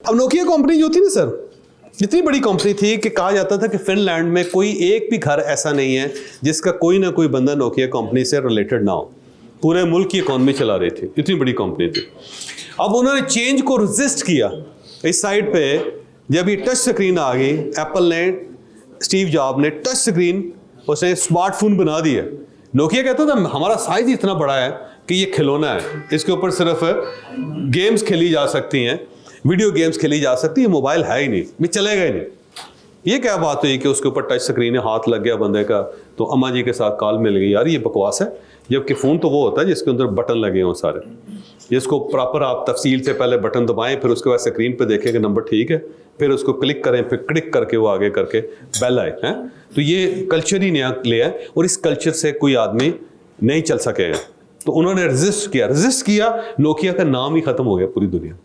अब Nokia company जो थी ना सर, इतनी बड़ी कंपनी थी कि कहा जाता था कि फिनलैंड में कोई एक भी घर ऐसा नहीं है जिसका कोई ना कोई बंदा नोकिया कंपनी से रिलेटेड ना हो। पूरे मुल्क की इकॉनमी चला रही थी, इतनी बड़ी कंपनी थी। अब उन्होंने चेंज को रेजिस्ट किया। इस साइड पे जब ये टच स्क्रीन आ गई, एप्पल ने, स्टीव जॉब ने टच स्क्रीन, उसने स्मार्टफोन बना दिया। नोकिया कहता था हमारा साइज इतना बड़ा है कि ये खिलौना है, इसके ऊपर सिर्फ गेम्स खेली जा सकती हैं, वीडियो गेम्स खेली जा सकती है, मोबाइल है ही नहीं, ये चलेगा ही नहीं। ये क्या बात हुई कि उसके ऊपर टच स्क्रीन है, हाथ लग गया बंदे का तो अम्मा जी के साथ कॉल मिल गई, यार ये बकवास है। जबकि फ़ोन तो वो होता है जिसके अंदर बटन लगे हों सारे, जिसको प्रॉपर आप तफसील से पहले बटन दबाएं, फिर उसके बाद स्क्रीन पे देखें कि नंबर ठीक है, फिर उसको क्लिक करें, फिर क्लिक करके वो आगे करके बेल आए हैं। तो ये कल्चर ही नया ले है और इस कल्चर से कोई आदमी नहीं चल सकेगा। तो उन्होंने रेजिस्ट किया, नोकिया का नाम ही खत्म हो गया पूरी दुनिया।